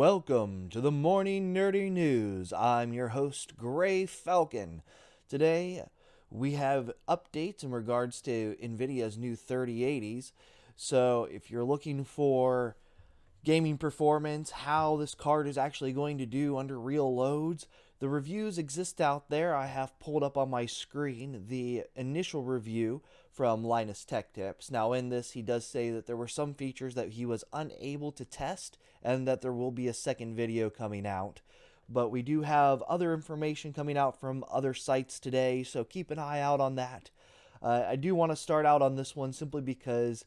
welcome to the Morning Nerdy News. I'm your host, Gray Falcon. Today, we have updates in regards to Nvidia's new 3080s. So, if you're looking for gaming performance, how this card is actually going to do under real loads, the reviews exist out there. I have pulled up on my screen the initial review from Linus Tech Tips. Now, in this, he does say that there were some features that he was unable to test and that there will be a second video coming out. But we do have other information coming out from other sites today, so keep an eye out on that. I do want to start out on this one simply because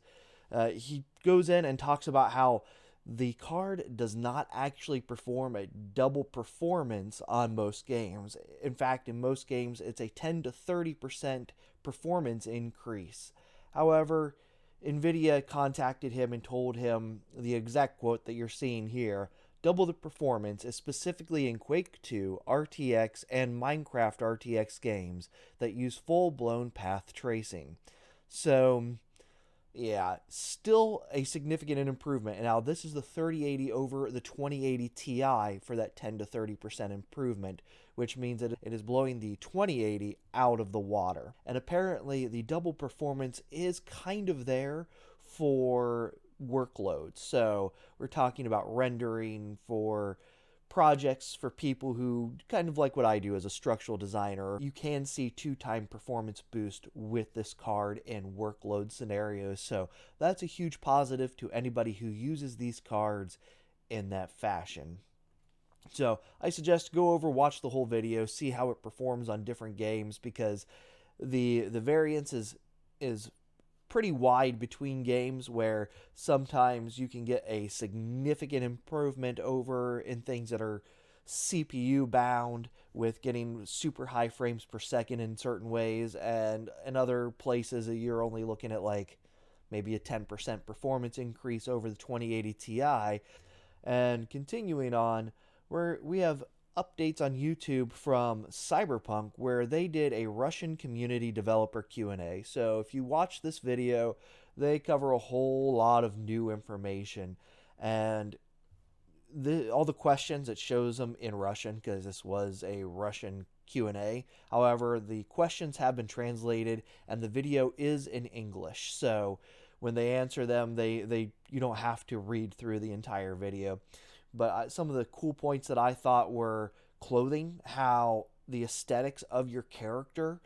he goes in and talks about how the card does not actually perform a double performance on most games. In fact, in most games, it's a 10 to 30% performance increase. However, Nvidia contacted him and told him the exact quote that you're seeing here. Double the performance is specifically in Quake 2, RTX, and Minecraft RTX games that use full-blown path tracing. So, yeah, still a significant improvement. Now, this is the 3080 over the 2080 Ti for that 10 to 30% improvement, which means that it is blowing the 2080 out of the water. And apparently, the double performance is kind of there for workloads. So, we're talking about rendering for projects for people who kind of like what I do as a structural designer. You can see 2-time performance boost with this card in workload scenarios, so that's a huge positive to anybody who uses these cards in that fashion. So I suggest go over, watch the whole video, see how it performs on different games, because the variance is pretty wide between games, where sometimes you can get a significant improvement over in things that are CPU bound with getting super high frames per second in certain ways, and in other places you're only looking at like maybe a 10% performance increase over the 2080 Ti. And continuing on, where we have updates on YouTube from Cyberpunk, where they did a Russian community developer Q&A. So if you watch this video, they cover a whole lot of new information, and all the questions, it shows them in Russian because this was a Russian Q&A. However, the questions have been translated and the video is in English. So when they answer them, you don't have to read through the entire video. But some of the cool points that I thought were clothing, how the aesthetics of your character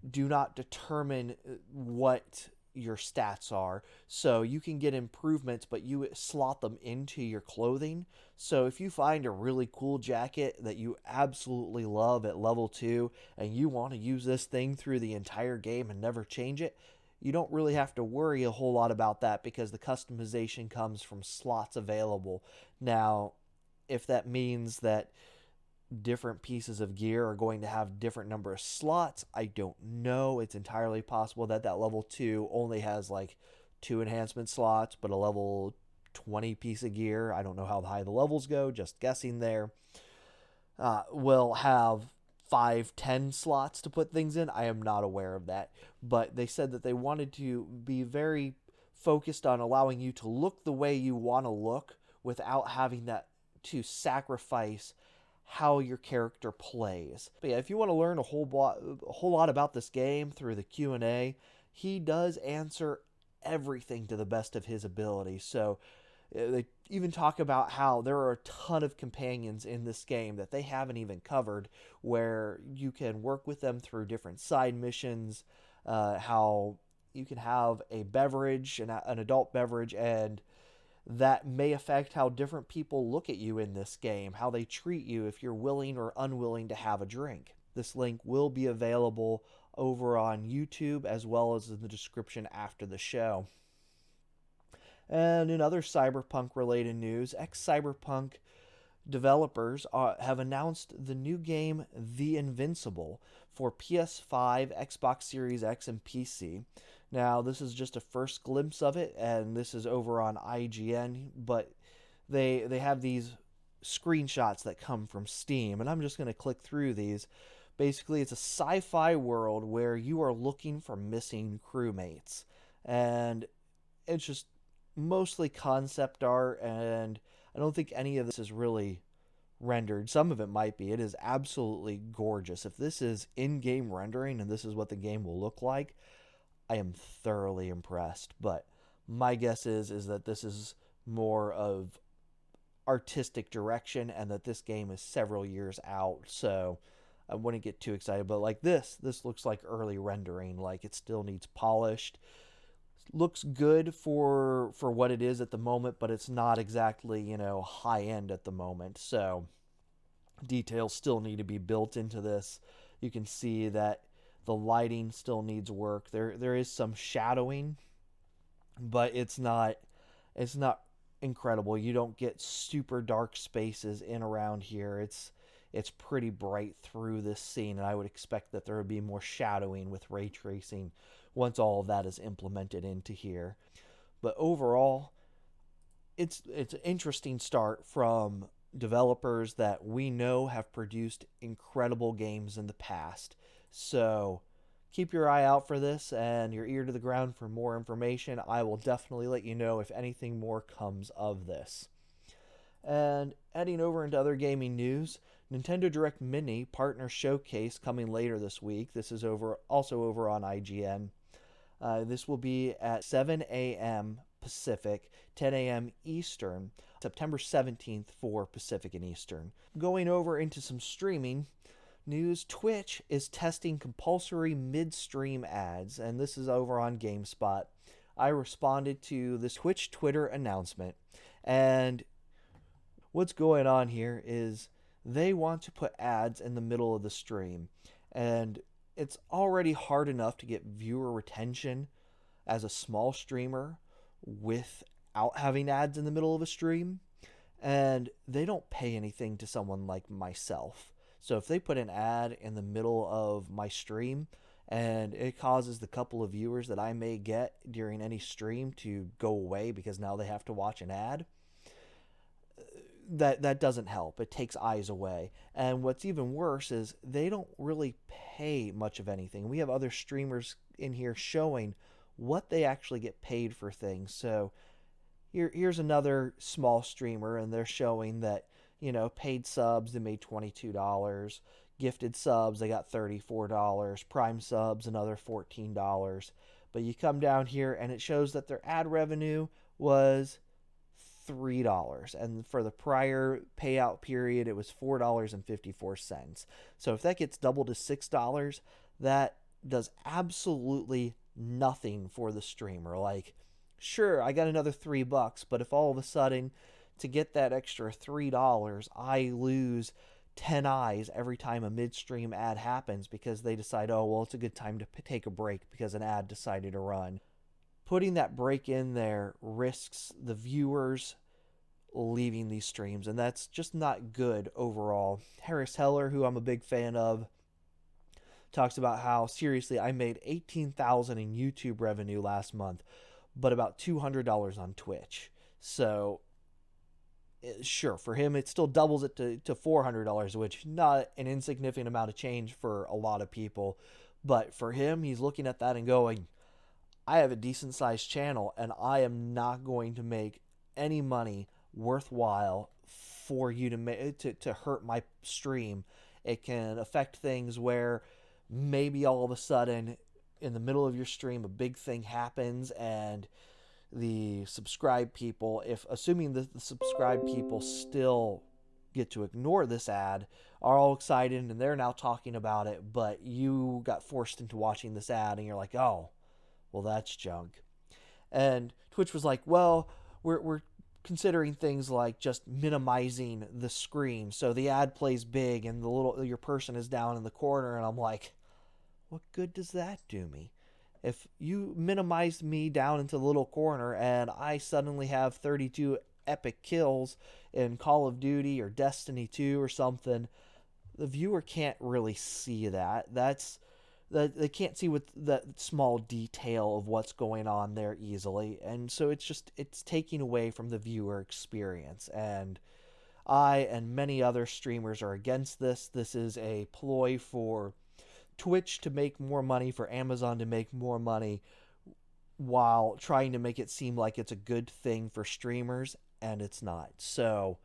do not determine what your stats are. So you can get improvements, but you slot them into your clothing. So if you find a really cool jacket that you absolutely love at level 2, and you want to use this thing through the entire game and never change it, you don't really have to worry a whole lot about that, because the customization comes from slots available. Now, if that means that different pieces of gear are going to have different number of slots, I don't know. It's entirely possible that level 2 only has like 2 enhancement slots, but a level 20 piece of gear, I don't know how high the levels go, just guessing there, will have 5-10 slots to put things in. I am not aware of that, but they said that they wanted to be very focused on allowing you to look the way you want to look without having that to sacrifice how your character plays. But yeah, if you want to learn a whole lot about this game through the Q&A, he does answer everything to the best of his ability. So they even talk about how there are a ton of companions in this game that they haven't even covered, where you can work with them through different side missions, how you can have a beverage, an adult beverage, and that may affect how different people look at you in this game, how they treat you if you're willing or unwilling to have a drink. This link will be available over on YouTube as well as in the description after the show. And in other Cyberpunk-related news, ex-Cyberpunk developers have announced the new game The Invincible for PS5, Xbox Series X, and PC. Now, this is just a first glimpse of it, and this is over on IGN, but they have these screenshots that come from Steam, and I'm just going to click through these. Basically, it's a sci-fi world where you are looking for missing crewmates, and it's just mostly concept art, and I don't think any of this is really rendered. Some of it might be. It is absolutely gorgeous. If this is in-game rendering and this is what the game will look like, I am thoroughly impressed. But my guess is that this is more of artistic direction and that this game is several years out. So I wouldn't get too excited. But like this looks like early rendering. Like it still needs polished. Looks good for what it is at the moment, but it's not exactly, high end at the moment. So details still need to be built into this. You can see that the lighting still needs work. There is some shadowing, but it's not incredible. You don't get super dark spaces in around here. It's pretty bright through this scene, and I would expect that there would be more shadowing with ray tracing once all of that is implemented into here. But overall, it's an interesting start from developers that we know have produced incredible games in the past. So keep your eye out for this and your ear to the ground for more information. I will definitely let you know if anything more comes of this. And heading over into other gaming news, Nintendo Direct Mini Partner Showcase coming later this week. This is also over on IGN. This will be at 7 a.m. Pacific, 10 a.m. Eastern, September 17th for Pacific and Eastern. Going over into some streaming news, Twitch is testing compulsory mid-stream ads, and this is over on GameSpot. I responded to this Twitch Twitter announcement, and what's going on here is they want to put ads in the middle of the stream, and it's already hard enough to get viewer retention as a small streamer without having ads in the middle of a stream, and they don't pay anything to someone like myself. So if they put an ad in the middle of my stream and it causes the couple of viewers that I may get during any stream to go away because now they have to watch an ad, that doesn't help. It takes eyes away. And what's even worse is they don't really pay much of anything. We have other streamers in here showing what they actually get paid for things. So here's another small streamer, and they're showing that, paid subs, they made $22. Gifted subs, they got $34. Prime subs, another $14. But you come down here, and it shows that their ad revenue was $3. And for the prior payout period, it was $4.54. So if that gets doubled to $6, that does absolutely nothing for the streamer. Like, sure, I got another $3, but if all of a sudden to get that extra $3, I lose 10 eyes every time a midstream ad happens because they decide, oh, well, it's a good time to take a break because an ad decided to run. Putting that break in there risks the viewers leaving these streams, and that's just not good overall. Harris Heller, who I'm a big fan of, talks about how, seriously, I made $18,000 in YouTube revenue last month, but about $200 on Twitch. So sure, for him it still doubles it to $400, which not an insignificant amount of change for a lot of people, but for him, he's looking at that and going, I have a decent sized channel and I am not going to make any money worthwhile for you to hurt my stream. It can affect things where maybe all of a sudden in the middle of your stream a big thing happens and the subscribed people, if assuming that the subscribed people still get to ignore this ad, are all excited and they're now talking about it, but you got forced into watching this ad and you're like, oh, well, that's junk. And Twitch was like, well, we're considering things like just minimizing the screen so the ad plays big and your person is down in the corner. And I'm like, what good does that do me? If you minimize me down into the little corner and I suddenly have 32 epic kills in Call of Duty or Destiny 2 or something, the viewer can't really see that. They can't see with that small detail of what's going on there easily, and so it's taking away from the viewer experience. And I and many other streamers are against this. This is a ploy for Twitch to make more money, for Amazon to make more money, while trying to make it seem like it's a good thing for streamers. and it's not. So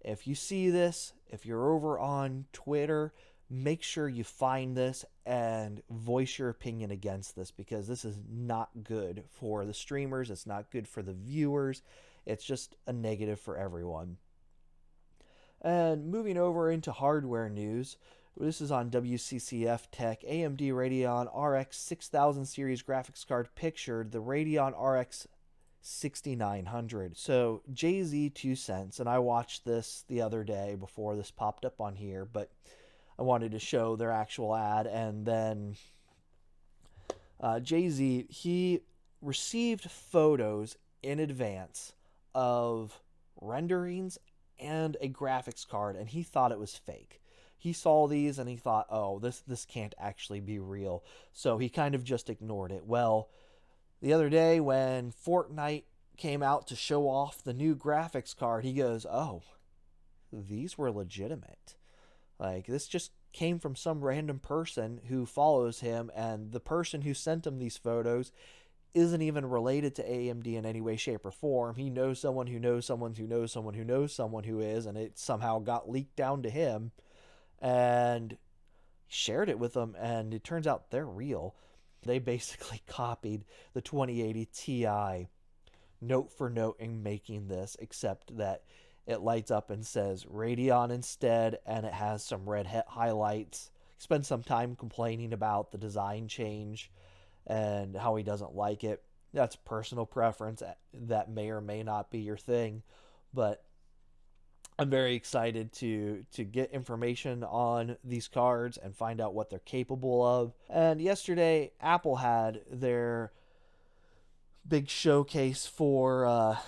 if you see this, if you're over on Twitter, make sure you find this and voice your opinion against this, because this is not good for the streamers. It's not good for the viewers. It's just a negative for everyone. And moving over into hardware news, this is on Wccftech. AMD Radeon RX 6000 series graphics card pictured, the Radeon RX 6900. So Jayztwocents, and I watched this the other day before this popped up on here, but I wanted to show their actual ad. And then Jay-Z, he received photos in advance of renderings and a graphics card, and he thought it was fake. He saw these and he thought, oh, this can't actually be real. So he kind of just ignored it. Well, the other day when Fortnite came out to show off the new graphics card, he goes, oh, these were legitimate. Like, this just came from some random person who follows him, and the person who sent him these photos isn't even related to AMD in any way, shape, or form. He knows someone who knows someone who knows someone who knows someone who is, and it somehow got leaked down to him, and shared it with them, and it turns out they're real. They basically copied the 2080 Ti note for note in making this, except that it lights up and says Radeon instead, and it has some red highlights. He spends some time complaining about the design change and how he doesn't like it. That's personal preference. That may or may not be your thing, but I'm very excited to get information on these cards and find out what they're capable of. And yesterday, Apple had their big showcase for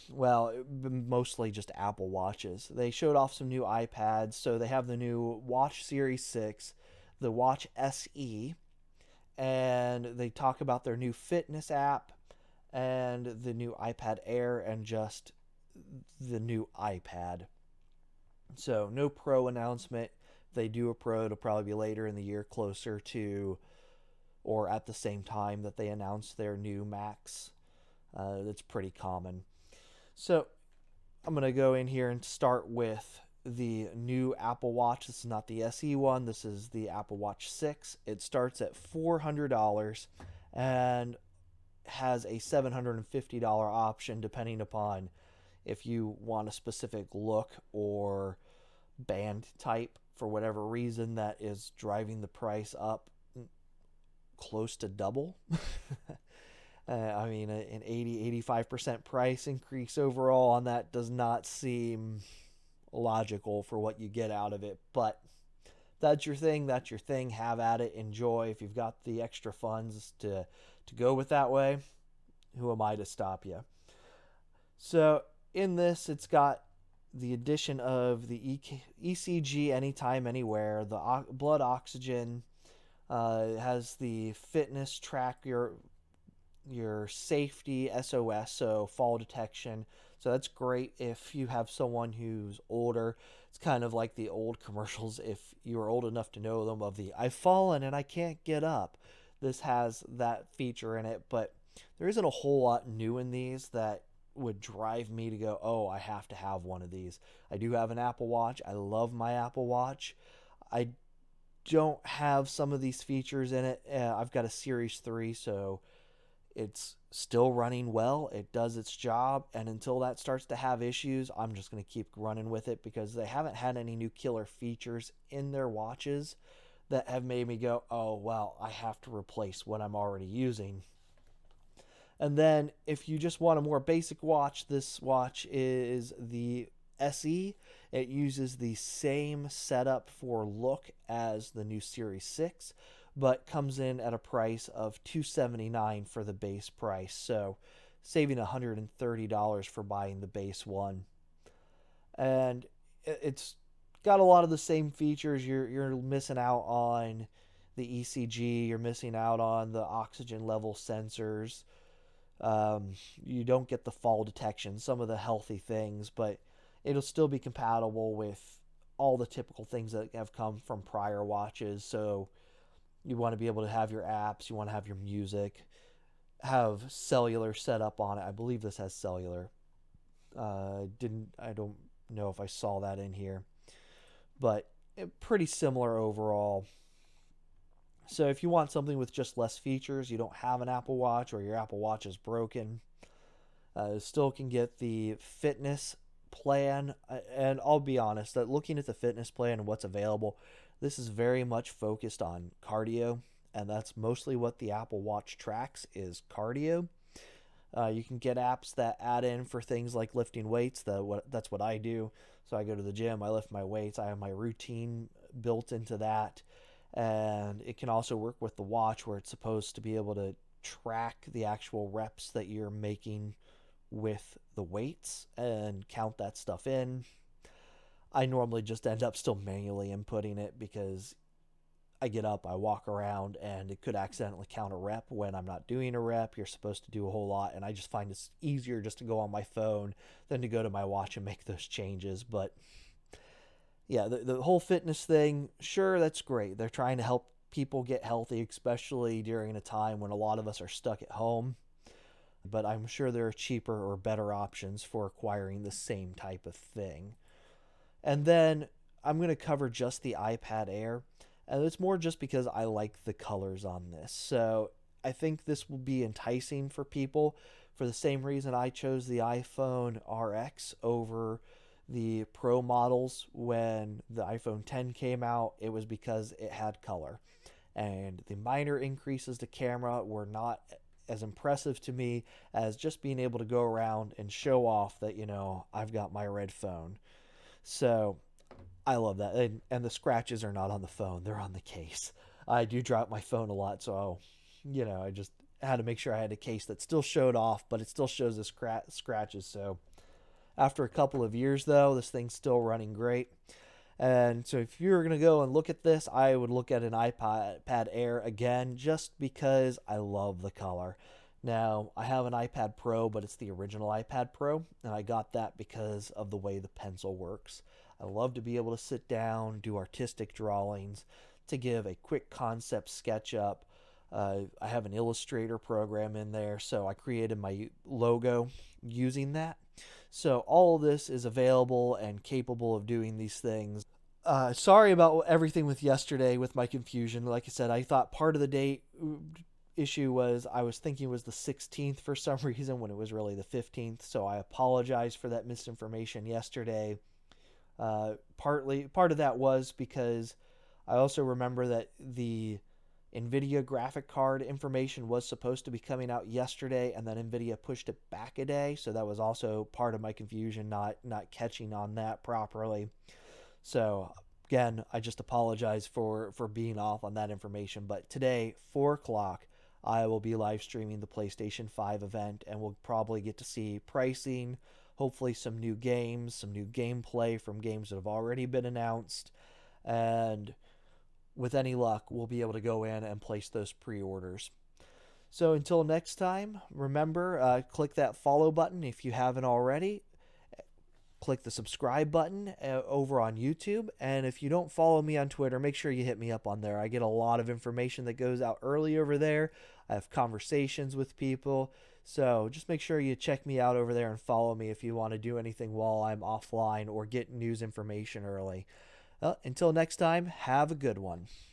well, mostly just Apple Watches. They showed off some new iPads. So they have the new Watch Series 6, the Watch SE, and they talk about their new fitness app and the new iPad Air and just the new iPad. So no Pro announcement. If they do a Pro, it'll probably be later in the year, closer to or at the same time that they announce their new Macs. That's pretty common. So I'm going to go in here and start with the new Apple Watch. This is not the SE one. This is the Apple Watch 6. It starts at $400 and has a $750 option depending upon if you want a specific look or band type. For whatever reason, that is driving the price up close to double. I mean, an 80-85% price increase overall on that does not seem logical for what you get out of it. But that's your thing. That's your thing. Have at it. Enjoy. If you've got the extra funds to go with that way, who am I to stop you? So in this, it's got the addition of the ECG anytime, anywhere, the blood oxygen, has the fitness track your safety SOS, so fall detection. So that's great if you have someone who's older. It's kind of like the old commercials, if you were old enough to know them, of the I've fallen and I can't get up. This has that feature in it, but there isn't a whole lot new in these that would drive me to go, oh, I have to have one of these. I do have an Apple Watch. I love my Apple Watch. I don't have some of these features in it. I've got a Series 3, so it's still running well. It does its job, and until that starts to have issues, I'm just going to keep running with it, because they haven't had any new killer features in their watches that have made me go, oh, well, I have to replace what I'm already using. And then if you just want a more basic watch, this watch is the SE. It uses the same setup for look as the new Series 6, but comes in at a price of $279 for the base price. So saving $130 for buying the base one. And it's got a lot of the same features. You're missing out on the ECG. You're missing out on the oxygen level sensors. You don't get the fall detection, some of the healthy things, but it'll still be compatible with all the typical things that have come from prior watches. So you want to be able to have your apps, you want to have your music, have cellular set up on it. I believe this has cellular. I don't know if I saw that in here, but pretty similar overall. So if you want something with just less features, you don't have an Apple Watch or your Apple Watch is broken, still can get the fitness plan. And I'll be honest, that looking at the fitness plan and what's available, this is very much focused on cardio, and that's mostly what the Apple Watch tracks is cardio. You can get apps that add in for things like lifting weights. That's what I do. So I go to the gym, I lift my weights, I have my routine built into that. And it can also work with the watch where it's supposed to be able to track the actual reps that you're making with the weights and count that stuff in. I normally just end up still manually inputting it because I get up, I walk around, and it could accidentally count a rep when I'm not doing a rep. You're supposed to do a whole lot, and I just find it's easier just to go on my phone than to go to my watch and make those changes. But yeah, the whole fitness thing, sure, that's great. They're trying to help people get healthy, especially during a time when a lot of us are stuck at home. But I'm sure there are cheaper or better options for acquiring the same type of thing. And then I'm going to cover just the iPad Air. And it's more just because I like the colors on this. So I think this will be enticing for people for the same reason I chose the iPhone RX over the Pro models when the iPhone 10 came out. It was because it had color. And the minor increases to camera were not as impressive to me as just being able to go around and show off that, I've got my red phone. So I love that. And the scratches are not on the phone, they're on the case. I do drop my phone a lot, so, I just had to make sure I had a case that still showed off, but it still shows the scratches. So after a couple of years, though, this thing's still running great. And so if you're going to go and look at this, I would look at an iPad Air again just because I love the color. Now, I have an iPad Pro, but it's the original iPad Pro, and I got that because of the way the pencil works. I love to be able to sit down, do artistic drawings, to give a quick concept sketch up. I have an Illustrator program in there, so I created my logo using that. So all of this is available and capable of doing these things. Sorry about everything with yesterday with my confusion. Like I said, I thought part of the date issue was I was thinking it was the 16th for some reason when it was really the 15th. So I apologize for that misinformation yesterday. Part of that was because I also remember that the Nvidia graphic card information was supposed to be coming out yesterday, and then Nvidia pushed it back a day. So that was also part of my confusion, not catching on that properly. So again, I just apologize for being off on that information. But today, 4 o'clock, I will be live streaming the PlayStation 5 event, and we'll probably get to see pricing, hopefully some new games, some new gameplay from games that have already been announced, and with any luck, we'll be able to go in and place those pre-orders. So until next time, remember, click that follow button if you haven't already. Click the subscribe button over on YouTube. And if you don't follow me on Twitter, make sure you hit me up on there. I get a lot of information that goes out early over there. I have conversations with people. So just make sure you check me out over there and follow me if you want to do anything while I'm offline or get news information early. Until next time, have a good one.